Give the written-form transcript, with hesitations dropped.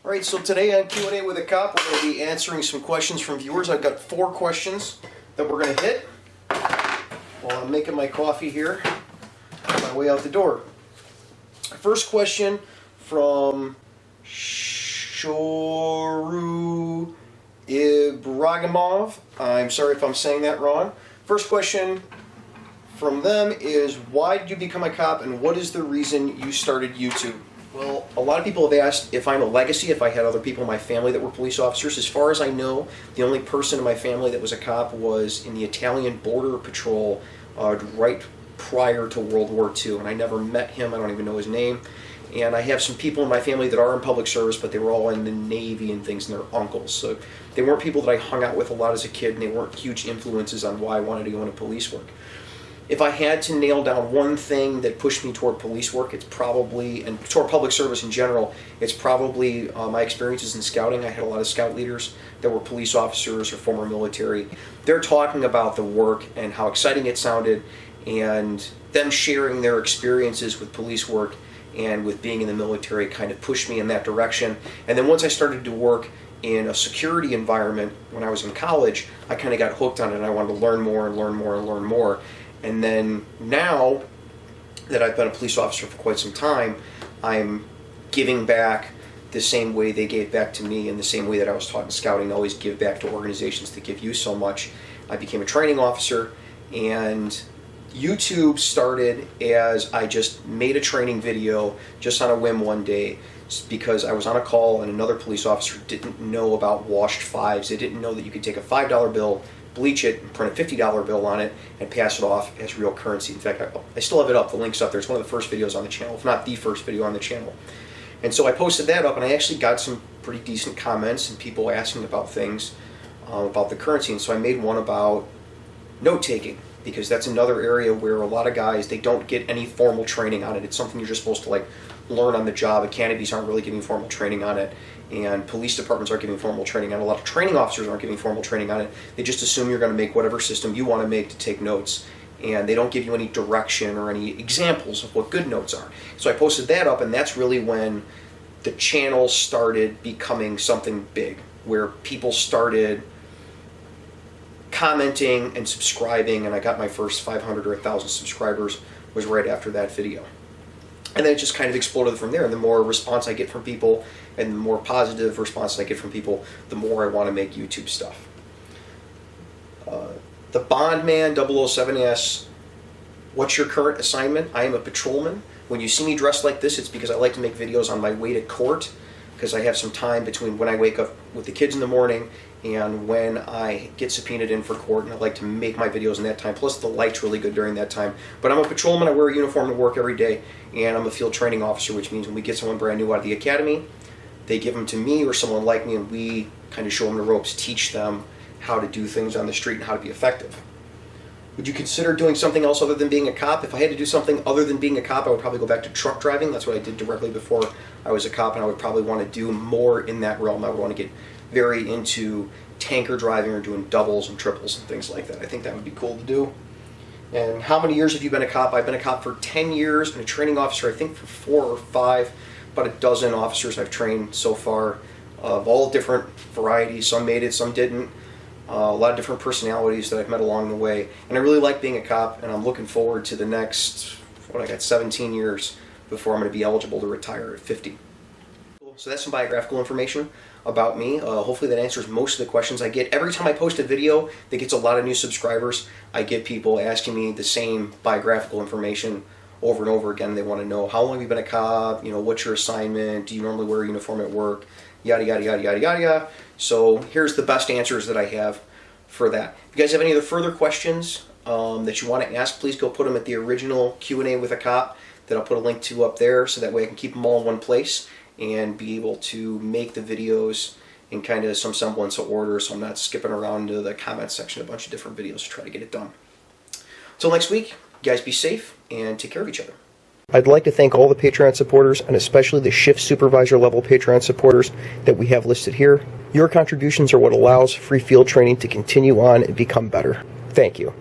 All right, so today on Q&A with a Cop, we're going to be answering some questions from viewers. I've got 4 questions that we're going to hit while I'm making my coffee here on my way out the door. First question from Shoru Ibragimov. I'm sorry if I'm saying that wrong. First question from them is, why did you become a cop and what is the reason you started YouTube? Well, a lot of people have asked if I'm a legacy, if I had other people in my family that were police officers. As far as I know, the only person in my family that was a cop was in the Italian Border Patrol right prior to World War II, and I never met him. I don't even know his name. And I have some people in my family that are in public service, but they were all in the Navy and things, and they're uncles. So they weren't people that I hung out with a lot as a kid, and they weren't huge influences on why I wanted to go into police work. If I had to nail down one thing that pushed me toward police work, it's probably, and toward public service in general, it's probably my experiences in scouting. I had a lot of scout leaders that were police officers or former military. They're talking about the work and how exciting it sounded, and them sharing their experiences with police work and with being in the military kind of pushed me in that direction. And then once I started to work in a security environment when I was in college, I kind of got hooked on it, and I wanted to learn more and learn more and learn more. And then now that I've been a police officer for quite some time, I'm giving back the same way they gave back to me, and the same way that I was taught in scouting, to always give back to organizations that give you so much. I became a training officer, and YouTube started as I just made a training video just on a whim one day because I was on a call and another police officer didn't know about washed fives. They didn't know that you could take a $5 bill, bleach it, and print a $50 bill on it, and pass it off as real currency. In fact, I still have it up. The link's up there. It's one of the first videos on the channel, if not the first video on the channel. And so I posted that up, and I actually got some pretty decent comments and people asking about things about the currency. And so I made one about note-taking, because that's another area where a lot of guys, they don't get any formal training on it. It's something you're just supposed to learn on the job. Academies aren't really giving formal training on it, and police departments aren't giving formal training on it. A lot of training officers aren't giving formal training on it. They just assume you're going to make whatever system you want to make to take notes, and they don't give you any direction or any examples of what good notes are. So I posted that up, and that's really when the channel started becoming something big, where people started commenting and subscribing, and I got my first 500 or 1,000 subscribers was right after that video. And then it just kind of exploded from there, and the more response I get from people and the more positive response I get from people, the more I want to make YouTube stuff. The Bondman 007 asks, what's your current assignment? I am a patrolman. When you see me dressed like this, it's because I like to make videos on my way to court, because I have some time between when I wake up with the kids in the morning and when I get subpoenaed in for court, and I like to make my videos in that time. Plus the light's really good during that time. But I'm a patrolman, I wear a uniform to work every day, and I'm a field training officer, which means when we get someone brand new out of the academy, they give them to me or someone like me, and we kind of show them the ropes, teach them how to do things on the street and how to be effective. Would you consider doing something else other than being a cop? If I had to do something other than being a cop, I would probably go back to truck driving. That's what I did directly before I was a cop, and I would probably want to do more in that realm. I would want to get very into tanker driving or doing doubles and triples and things like that. I think that would be cool to do. And how many years have you been a cop? I've been a cop for 10 years and a training officer, I think, for 4 or 5. About a dozen officers I've trained so far, of all different varieties. Some made it, some didn't. A lot of different personalities that I've met along the way. And I really like being a cop, and I'm looking forward to the next, I got 17 years before I'm going to be eligible to retire at 50. So that's some biographical information about me. Hopefully that answers most of the questions I get. Every time I post a video that gets a lot of new subscribers, I get people asking me the same biographical information over and over again. They want to know, how long have you been a cop? What's your assignment? Do you normally wear a uniform at work? Yada, yada, yada, yada, yada, yada. So here's the best answers that I have for that. If you guys have any other further questions that you want to ask, please go put them at the original Q&A with a cop that I'll put a link to up there, so that way I can keep them all in one place and be able to make the videos in kind of some semblance of order, so I'm not skipping around to the comment section, a bunch of different videos to try to get it done. Until next week, you guys be safe and take care of each other. I'd like to thank all the Patreon supporters, and especially the shift supervisor level Patreon supporters that we have listed here. Your contributions are what allows free field training to continue on and become better. Thank you.